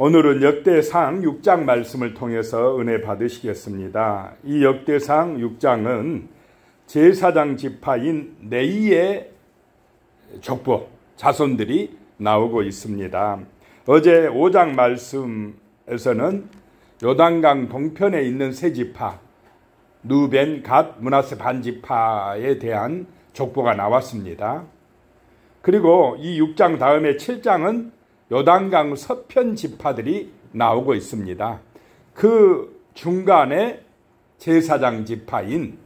오늘은 역대상 6장 말씀을 통해서 은혜 받으시겠습니다. 이 역대상 6장은 제사장 지파인 레위의 족보, 자손들이 나오고 있습니다. 어제 5장 말씀에서는 요단강 동편에 있는 세 지파, 누벤, 갓, 므낫세 반지파에 대한 족보가 나왔습니다. 그리고 이 6장 다음에 7장은 요단강 서편 지파들이 나오고 있습니다. 그 중간에 제사장 지파인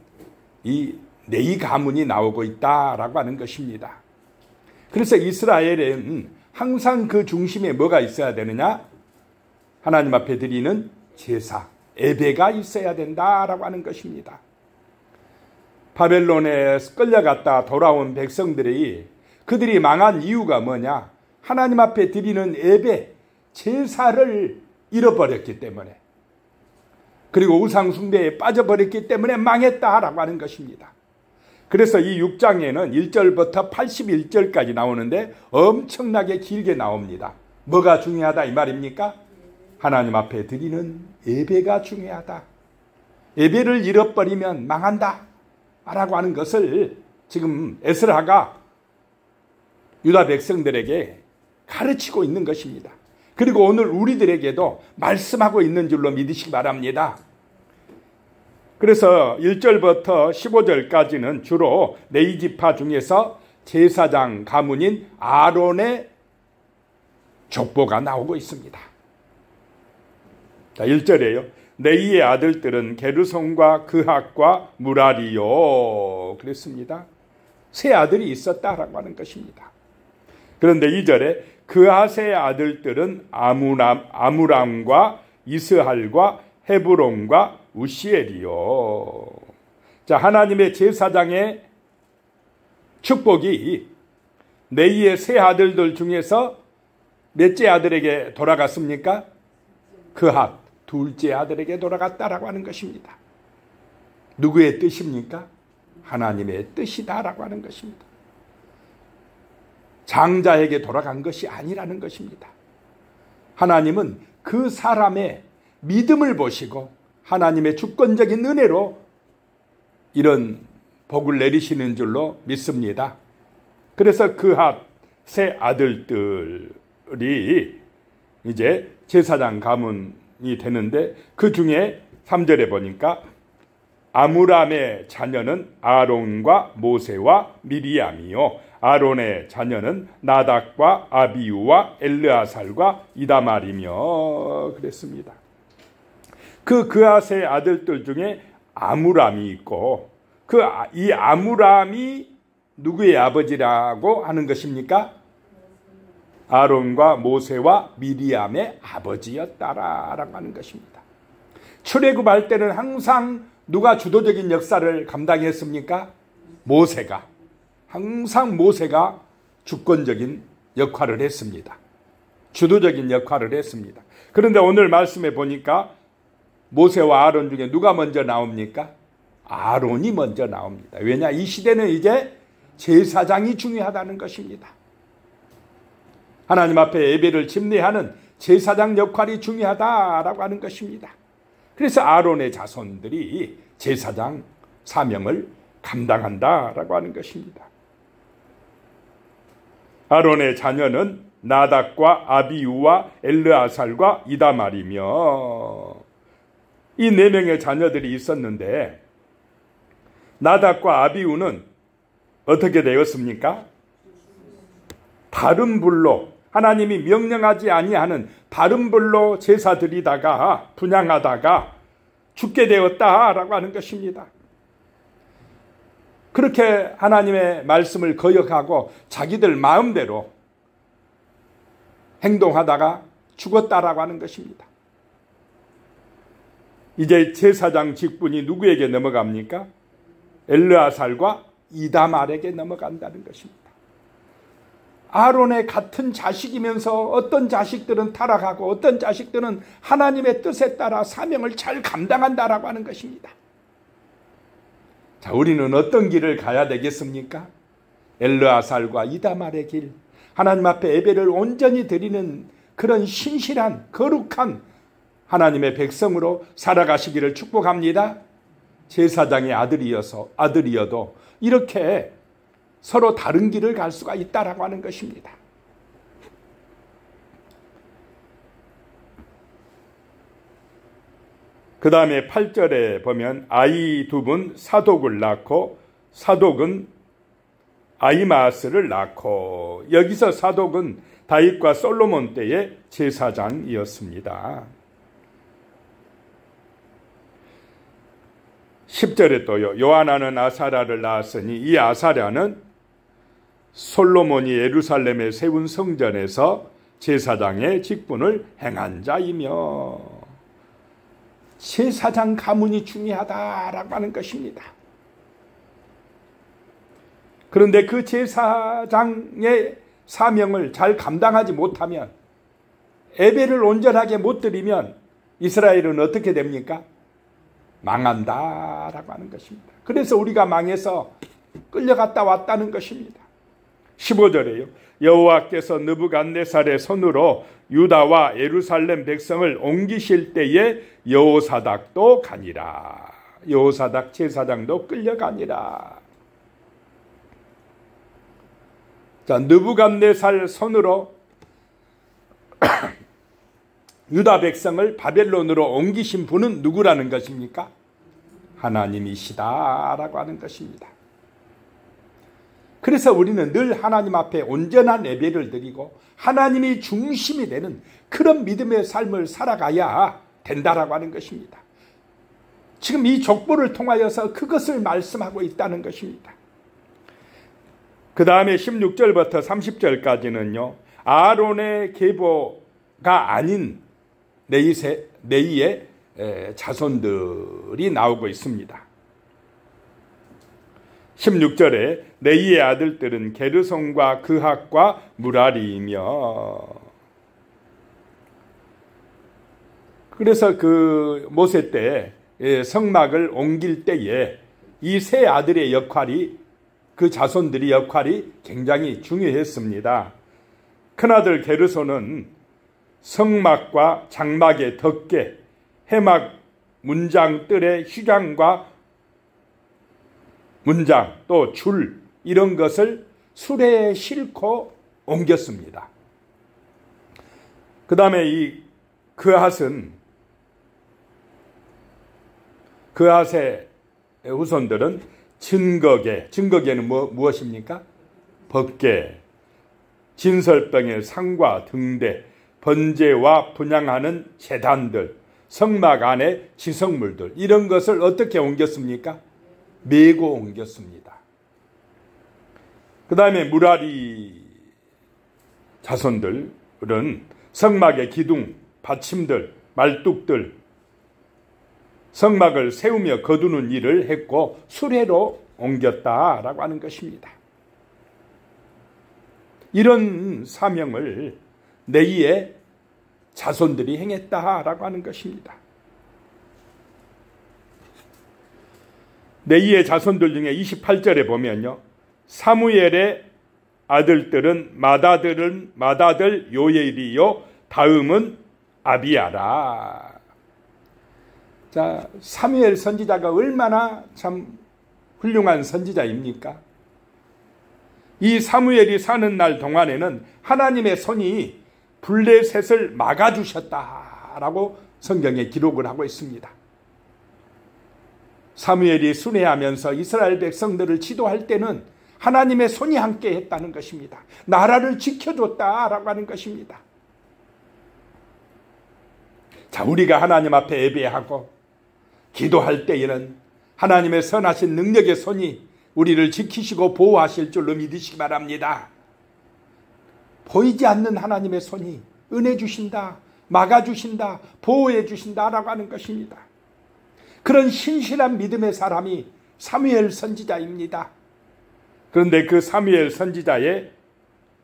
이 레위 가문이 나오고 있다라고 하는 것입니다. 그래서 이스라엘은 항상 그 중심에 뭐가 있어야 되느냐? 하나님 앞에 드리는 제사, 예배가 있어야 된다라고 하는 것입니다. 바벨론에 끌려갔다 돌아온 백성들이 그들이 망한 이유가 뭐냐? 하나님 앞에 드리는 예배, 제사를 잃어버렸기 때문에, 그리고 우상 숭배에 빠져버렸기 때문에 망했다라고 하는 것입니다. 그래서 이 6장에는 1절부터 81절까지 나오는데 엄청나게 길게 나옵니다. 뭐가 중요하다 이 말입니까? 하나님 앞에 드리는 예배가 중요하다. 예배를 잃어버리면 망한다 라고 하는 것을 지금 에스라가 유다 백성들에게 가르치고 있는 것입니다. 그리고 오늘 우리들에게도 말씀하고 있는 줄로 믿으시기 바랍니다. 그래서 1절부터 15절까지는 주로 레위 지파 중에서 제사장 가문인 아론의 족보가 나오고 있습니다. 자, 1절에요. 레위의 아들들은 게르손과 그핫과 무라리요 그랬습니다. 세 아들이 있었다라고 하는 것입니다. 그런데 2절에 그핫의 아들들은 아무람과 이스할과 헤브론과 우시엘이요. 자, 하나님의 제사장의 축복이 레위의 세 아들들 중에서 몇째 아들에게 돌아갔습니까? 그핫, 둘째 아들에게 돌아갔다라고 하는 것입니다. 누구의 뜻입니까? 하나님의 뜻이다라고 하는 것입니다. 장자에게 돌아간 것이 아니라는 것입니다. 하나님은 그 사람의 믿음을 보시고 하나님의 주권적인 은혜로 이런 복을 내리시는 줄로 믿습니다. 그래서 그핫 세 아들들이 이제 제사장 가문이 되는데, 그 중에 3절에 보니까 아므람의 자녀는 아론과 모세와 미리암이요, 아론의 자녀는 나닥과 아비우와 엘르아살과 이다말이며 그랬습니다. 그핫의 아들들 중에 아므람이 있고, 이 아므람이 누구의 아버지라고 하는 것입니까? 아론과 모세와 미리암의 아버지였다라고 하는 것입니다. 출애굽할 때는 항상 누가 주도적인 역사를 감당했습니까? 모세가. 항상 모세가 주권적인 역할을 했습니다. 주도적인 역할을 했습니다. 그런데 오늘 말씀에 보니까 모세와 아론 중에 누가 먼저 나옵니까? 아론이 먼저 나옵니다. 왜냐? 이 시대는 이제 제사장이 중요하다는 것입니다. 하나님 앞에 예배를 집례하는 제사장 역할이 중요하다라고 하는 것입니다. 그래서 아론의 자손들이 제사장 사명을 감당한다라고 하는 것입니다. 아론의 자녀는 나닥과 아비우와 엘르아살과 이다말이며, 이 네 명의 자녀들이 있었는데 나닥과 아비우는 어떻게 되었습니까? 다른 불로, 하나님이 명령하지 아니하는 다른 불로 제사 드리다가 분향하다가 죽게 되었다라고 하는 것입니다. 그렇게 하나님의 말씀을 거역하고 자기들 마음대로 행동하다가 죽었다라고 하는 것입니다. 이제 제사장 직분이 누구에게 넘어갑니까? 엘르아살과 이다말에게 넘어간다는 것입니다. 아론의 같은 자식이면서 어떤 자식들은 타락하고 어떤 자식들은 하나님의 뜻에 따라 사명을 잘 감당한다라고 하는 것입니다. 자, 우리는 어떤 길을 가야 되겠습니까? 엘르아살과 이다말의 길, 하나님 앞에 예배를 온전히 드리는 그런 신실한 거룩한 하나님의 백성으로 살아가시기를 축복합니다. 제사장의 아들이어도 이렇게 서로 다른 길을 갈 수가 있다라고 하는 것입니다. 그 다음에 8절에 보면 아이 두 분 사독을 낳고 사독은 아히마아스를 낳고, 여기서 사독은 다윗과 솔로몬 때의 제사장이었습니다. 10절에 또요, 요하나는 아사랴를 낳았으니 이 아사랴는 솔로몬이 예루살렘에 세운 성전에서 제사장의 직분을 행한 자이며, 제사장 가문이 중요하다라고 하는 것입니다. 그런데 그 제사장의 사명을 잘 감당하지 못하면, 예배를 온전하게 못 드리면 이스라엘은 어떻게 됩니까? 망한다라고 하는 것입니다. 그래서 우리가 망해서 끌려갔다 왔다는 것입니다. 15절에요. 여호와께서 느부갓네살의 손으로 유다와 예루살렘 백성을 옮기실 때에 여호사닥도 가니라. 여호사닥 제사장도 끌려가니라. 자, 느부갓네살 손으로 유다 백성을 바벨론으로 옮기신 분은 누구라는 것입니까? 하나님이시다라고 하는 것입니다. 그래서 우리는 늘 하나님 앞에 온전한 예배를 드리고 하나님이 중심이 되는 그런 믿음의 삶을 살아가야 된다라고 하는 것입니다. 지금 이 족보를 통하여서 그것을 말씀하고 있다는 것입니다. 그 다음에 16절부터 30절까지는요, 아론의 계보가 아닌 네이의 자손들이 나오고 있습니다. 16절에 네이의 아들들은 게르손과 그핫과 무라리이며, 그래서 그 모세 때 성막을 옮길 때에 이 세 아들의 역할이, 그 자손들의 역할이 굉장히 중요했습니다. 큰아들 게르손은 성막과 장막의 덮개, 해막 문장들의 휘장과 문장, 또 줄, 이런 것을 수레에 싣고 옮겼습니다. 그 다음에 이 그핫의 후손들은 증거계는 무엇입니까? 법계, 진설병의 상과 등대, 번제와 분향하는 제단들, 성막 안에 지성물들, 이런 것을 어떻게 옮겼습니까? 메고 옮겼습니다. 그 다음에 무라리 자손들은 성막의 기둥, 받침들, 말뚝들, 성막을 세우며 거두는 일을 했고 수레로 옮겼다라고 하는 것입니다. 이런 사명을 네이의 자손들이 행했다라고 하는 것입니다. 네이의 자손들 중에 28절에 보면요, 사무엘의 아들들은 마다들 요엘이요, 다음은 아비야라. 자, 사무엘 선지자가 얼마나 참 훌륭한 선지자입니까? 이 사무엘이 사는 날 동안에는 하나님의 손이 블레셋을 막아주셨다라고 성경에 기록을 하고 있습니다. 사무엘이 순회하면서 이스라엘 백성들을 지도할 때는 하나님의 손이 함께 했다는 것입니다. 나라를 지켜줬다라고 하는 것입니다. 자, 우리가 하나님 앞에 예배하고 기도할 때에는 하나님의 선하신 능력의 손이 우리를 지키시고 보호하실 줄로 믿으시기 바랍니다. 보이지 않는 하나님의 손이 은혜 주신다, 막아주신다, 보호해 주신다라고 하는 것입니다. 그런 신실한 믿음의 사람이 사무엘 선지자입니다. 그런데 그 사무엘 선지자의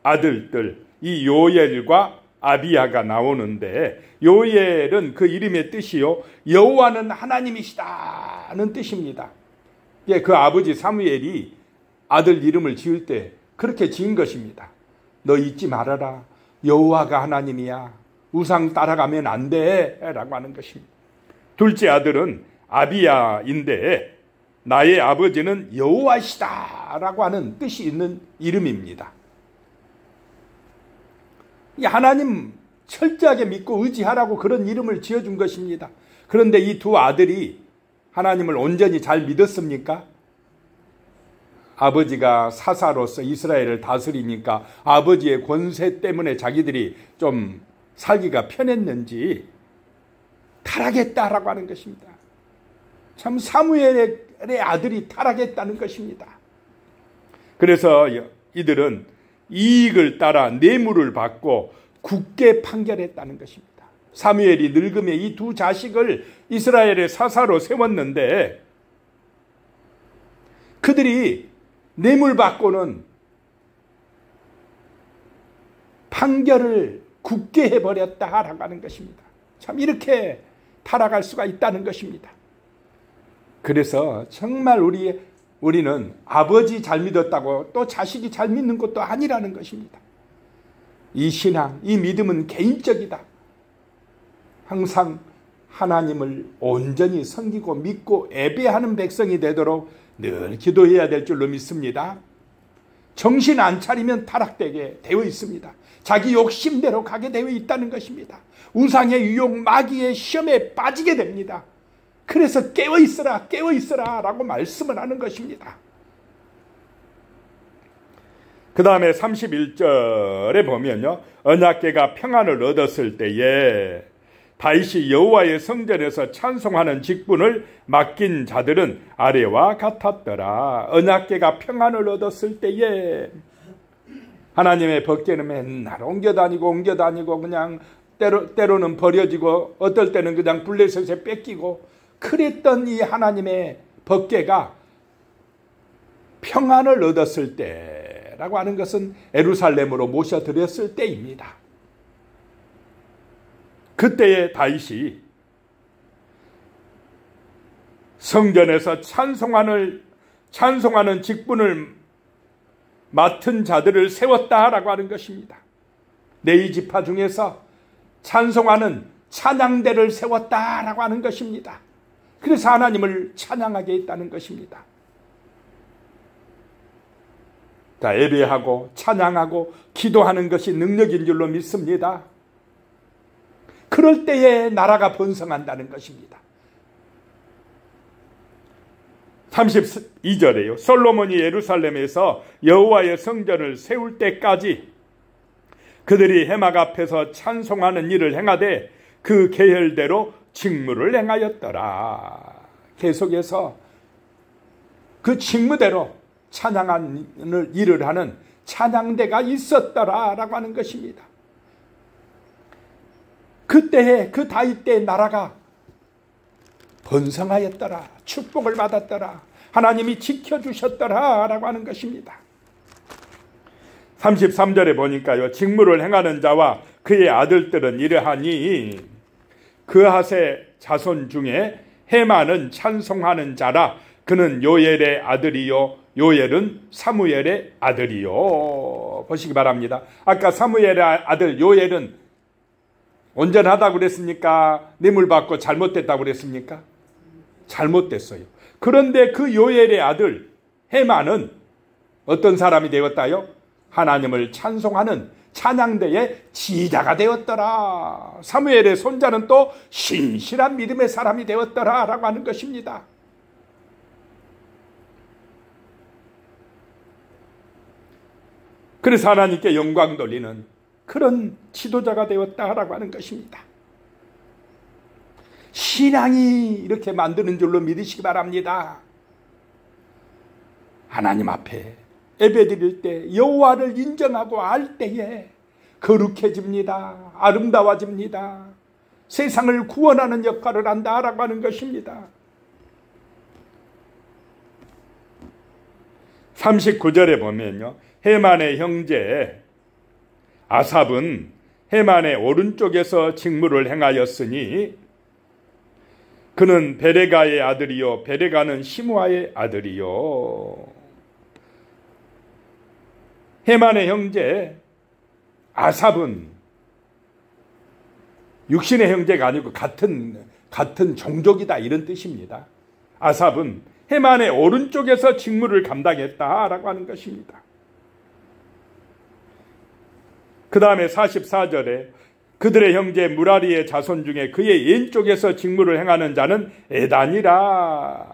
아들들, 이 요엘과 아비야가 나오는데, 요엘은 그 이름의 뜻이요, 여호와는 하나님이시다는 뜻입니다. 예, 그 아버지 사무엘이 아들 이름을 지을 때 그렇게 지은 것입니다. 너 잊지 말아라, 여호와가 하나님이야. 우상 따라가면 안 돼 라고 하는 것입니다. 둘째 아들은 아비야인데 나의 아버지는 여호와시다 라고 하는 뜻이 있는 이름입니다. 하나님 철저하게 믿고 의지하라고 그런 이름을 지어준 것입니다. 그런데 이 두 아들이 하나님을 온전히 잘 믿었습니까? 아버지가 사사로서 이스라엘을 다스리니까 아버지의 권세 때문에 자기들이 좀 살기가 편했는지 타락했다라고 하는 것입니다. 참 사무엘의 아들이 타락했다는 것입니다. 그래서 이들은 이익을 따라 뇌물을 받고 굳게 판결했다는 것입니다. 사무엘이 늙음에 이 두 자식을 이스라엘의 사사로 세웠는데 그들이 뇌물 받고는 판결을 굳게 해버렸다라고 하는 것입니다. 참 이렇게 타락할 수가 있다는 것입니다. 그래서 정말 우리는 아버지 잘 믿었다고 또 자식이 잘 믿는 것도 아니라는 것입니다. 이 신앙, 이 믿음은 개인적이다. 항상 하나님을 온전히 섬기고 믿고 예배하는 백성이 되도록 늘 기도해야 될 줄로 믿습니다. 정신 안 차리면 타락되게 되어 있습니다. 자기 욕심대로 가게 되어 있다는 것입니다. 우상의 유혹, 마귀의 시험에 빠지게 됩니다. 그래서 깨어있어라 깨어있어라 라고 말씀을 하는 것입니다. 그 다음에 31절에 보면요, 언약궤가 평안을 얻었을 때에 다윗이 여호와의 성전에서 찬송하는 직분을 맡긴 자들은 아래와 같았더라. 언약궤가 평안을 얻었을 때에 하나님의 법궤는 맨날 옮겨다니고 그냥 때로는 버려지고 어떨 때는 그냥 블레셋에 뺏기고 그랬던 이 하나님의 법궤가 평안을 얻었을 때라고 하는 것은 예루살렘으로 모셔드렸을 때입니다. 그때에 다윗이 성전에서 찬송하는 직분을 맡은 자들을 세웠다라고 하는 것입니다. 레위 지파 중에서 찬송하는 찬양대를 세웠다라고 하는 것입니다. 그래서 하나님을 찬양하게 했다는 것입니다. 자, 예배하고 찬양하고 기도하는 것이 능력인 줄로 믿습니다. 그럴 때에 나라가 번성한다는 것입니다. 32절에요. 솔로몬이 예루살렘에서 여호와의 성전을 세울 때까지 그들이 해막 앞에서 찬송하는 일을 행하되 그 계열대로 직무를 행하였더라. 계속해서 그 직무대로 찬양하는 일을 하는 찬양대가 있었더라라고 하는 것입니다. 그때에 그 다윗 때의 나라가 번성하였더라. 축복을 받았더라. 하나님이 지켜주셨더라라고 하는 것입니다. 33절에 보니까요, 직무를 행하는 자와 그의 아들들은 이러하니 그하세 자손 중에 헤만은 찬송하는 자라. 그는 요엘의 아들이요 요엘은 사무엘의 아들이요. 보시기 바랍니다. 아까 사무엘의 아들 요엘은 온전하다고 그랬습니까? 뇌물 받고 잘못됐다고 그랬습니까? 잘못됐어요. 그런데 그 요엘의 아들 헤만은 어떤 사람이 되었다요? 하나님을 찬송하는 찬양대의 지휘자가 되었더라. 사무엘의 손자는 또 신실한 믿음의 사람이 되었더라 라고 하는 것입니다. 그래서 하나님께 영광 돌리는 그런 지도자가 되었다라고 하는 것입니다. 신앙이 이렇게 만드는 줄로 믿으시기 바랍니다. 하나님 앞에 예배드릴 때 여호와를 인정하고 알 때에 거룩해집니다. 아름다워집니다. 세상을 구원하는 역할을 한다라고 하는 것입니다. 39절에 보면요, 헤만의 형제 아삽은 헤만의 오른쪽에서 직무를 행하였으니 그는 베레가의 아들이요 베레가는 시므아의 아들이요. 헤만의 형제 아삽은 육신의 형제가 아니고 같은 종족이다 이런 뜻입니다. 아삽은 해만의 오른쪽에서 직무를 감당했다라고 하는 것입니다. 그 다음에 44절에 그들의 형제 무라리의 자손 중에 그의 왼쪽에서 직무를 행하는 자는 에단이라.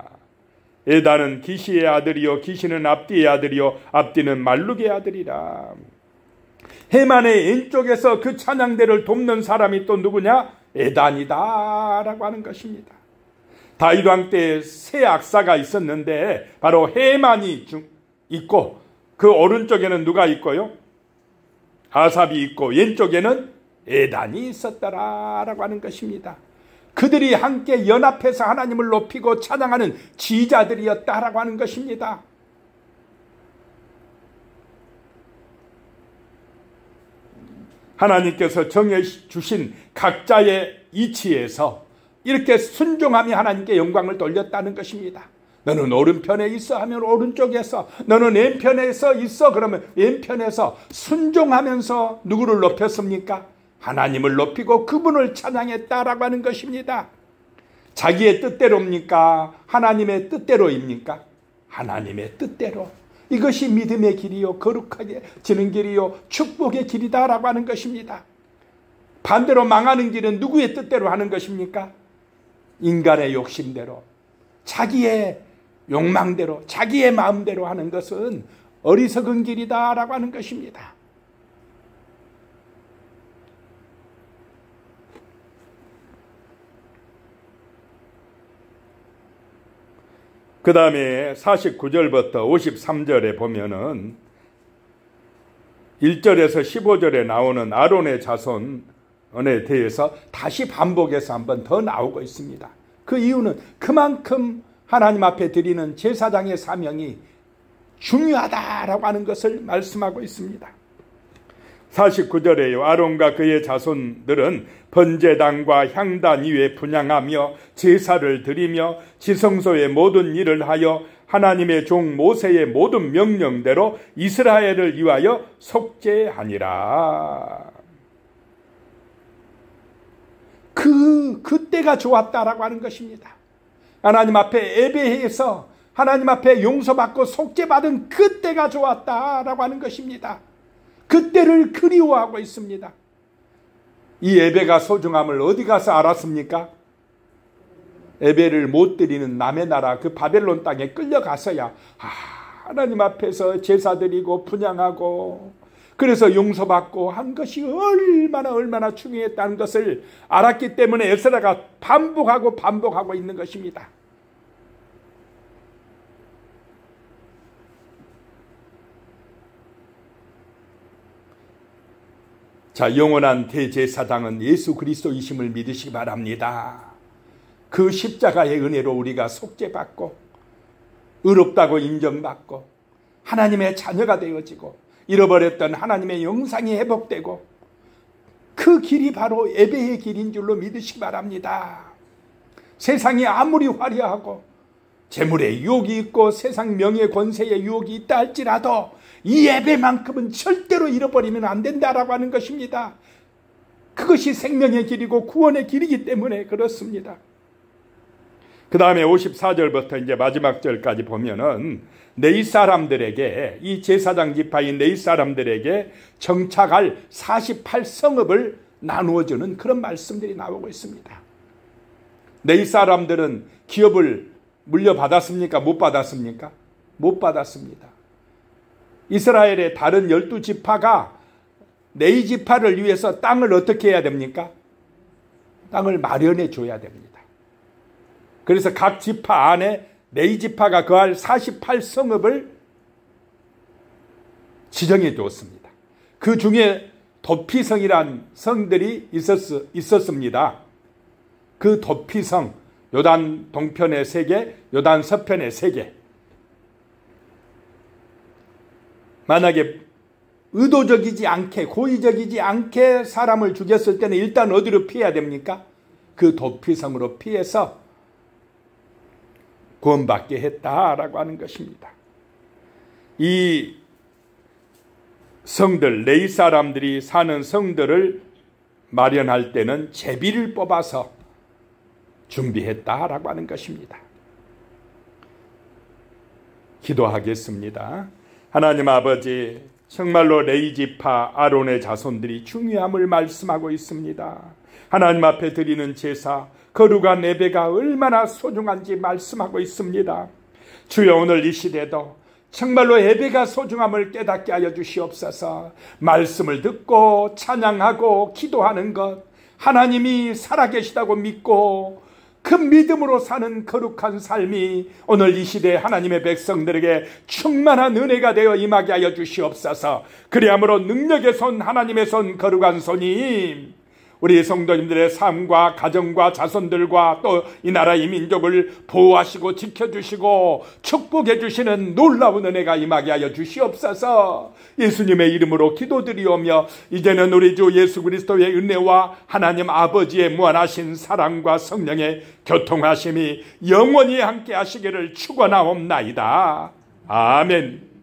에단은 기시의 아들이요 기시는 압디의 아들이요 압디는 말룩의 아들이라. 해만의 왼쪽에서 그 찬양대를 돕는 사람이 또 누구냐? 에단이다 라고 하는 것입니다. 다윗 왕 때 세 악사가 있었는데 바로 해만이 있고 그 오른쪽에는 누가 있고요? 아삽이 있고 왼쪽에는 에단이 있었더라라고 하는 것입니다. 그들이 함께 연합해서 하나님을 높이고 찬양하는 지휘자들이었다라고 하는 것입니다. 하나님께서 정해주신 각자의 이치에서 이렇게 순종함이 하나님께 영광을 돌렸다는 것입니다. 너는 오른편에 있어 하면 오른쪽에서, 너는 왼편에서 있어 그러면 왼편에서 순종하면서 누구를 높였습니까? 하나님을 높이고 그분을 찬양했다라고 하는 것입니다. 자기의 뜻대로입니까? 하나님의 뜻대로입니까? 하나님의 뜻대로. 이것이 믿음의 길이요 거룩하게 지는 길이요 축복의 길이다라고 하는 것입니다. 반대로 망하는 길은 누구의 뜻대로 하는 것입니까? 인간의 욕심대로, 자기의 욕망대로, 자기의 마음대로 하는 것은 어리석은 길이다라고 하는 것입니다. 그 다음에 49절부터 53절에 보면은 1절에서 15절에 나오는 아론의 자손에 대해서 다시 반복해서 한 번 더 나오고 있습니다. 그 이유는 그만큼 하나님 앞에 드리는 제사장의 사명이 중요하다라고 하는 것을 말씀하고 있습니다. 49절에요. 아론과 그의 자손들은 번제단과 향단 위에 분향하며 제사를 드리며 지성소의 모든 일을 하여 하나님의 종 모세의 모든 명령대로 이스라엘을 위하여 속죄하니라. 그때가 좋았다라고 하는 것입니다. 하나님 앞에 예배해서 하나님 앞에 용서받고 속죄받은 그때가 좋았다라고 하는 것입니다. 그때를 그리워하고 있습니다. 이 예배가 소중함을 어디 가서 알았습니까? 예배를 못 드리는 남의 나라 그 바벨론 땅에 끌려가서야 하나님 앞에서 제사 드리고 분향하고 그래서 용서받고 한 것이 얼마나 중요했다는 것을 알았기 때문에 에스라가 반복하고 있는 것입니다. 자, 영원한 대제사장은 예수 그리스도이심을 믿으시기 바랍니다. 그 십자가의 은혜로 우리가 속죄받고 의롭다고 인정받고 하나님의 자녀가 되어지고 잃어버렸던 하나님의 영상이 회복되고 그 길이 바로 예배의 길인 줄로 믿으시기 바랍니다. 세상이 아무리 화려하고 재물의 유혹이 있고 세상 명예 권세의 유혹이 있다 할지라도 이 예배만큼은 절대로 잃어버리면 안 된다라고 하는 것입니다. 그것이 생명의 길이고 구원의 길이기 때문에 그렇습니다. 그 다음에 54절부터 이제 마지막 절까지 보면은 네이 사람들에게, 이 제사장 지파인 네이 사람들에게 정착할 48성읍을 나누어주는 그런 말씀들이 나오고 있습니다. 네이 사람들은 기업을 물려받았습니까? 못 받았습니까? 못 받았습니다. 이스라엘의 다른 12지파가 네이 지파를 위해서 땅을 어떻게 해야 됩니까? 땅을 마련해 줘야 됩니다. 그래서 각 지파 안에 네이 지파가 거할 48성읍을 지정해 두었습니다. 그 중에 도피성이란 성들이 있었습니다. 그 도피성, 요단 동편에 3개, 요단 서편에 3개. 만약에 의도적이지 않게, 고의적이지 않게 사람을 죽였을 때는 일단 어디로 피해야 됩니까? 그 도피성으로 피해서 구원받게 했다라고 하는 것입니다. 이 성들, 레위 사람들이 사는 성들을 마련할 때는 제비를 뽑아서 준비했다라고 하는 것입니다. 기도하겠습니다. 하나님 아버지, 정말로 레위 지파 아론의 자손들이 중요함을 말씀하고 있습니다. 하나님 앞에 드리는 제사, 거룩한 예배가 얼마나 소중한지 말씀하고 있습니다. 주여, 오늘 이 시대도 정말로 예배가 소중함을 깨닫게 하여 주시옵소서. 말씀을 듣고 찬양하고 기도하는 것, 하나님이 살아계시다고 믿고 그 믿음으로 사는 거룩한 삶이 오늘 이 시대 하나님의 백성들에게 충만한 은혜가 되어 임하게 하여 주시옵소서. 그리함으로 능력의 손, 하나님의 손, 거룩한 손이 우리 성도님들의 삶과 가정과 자손들과 또 이 나라 이 민족을 보호하시고 지켜주시고 축복해 주시는 놀라운 은혜가 임하게 하여 주시옵소서. 예수님의 이름으로 기도드리오며 이제는 우리 주 예수 그리스도의 은혜와 하나님 아버지의 무한하신 사랑과 성령의 교통하심이 영원히 함께 하시기를 축원하옵나이다. 아멘.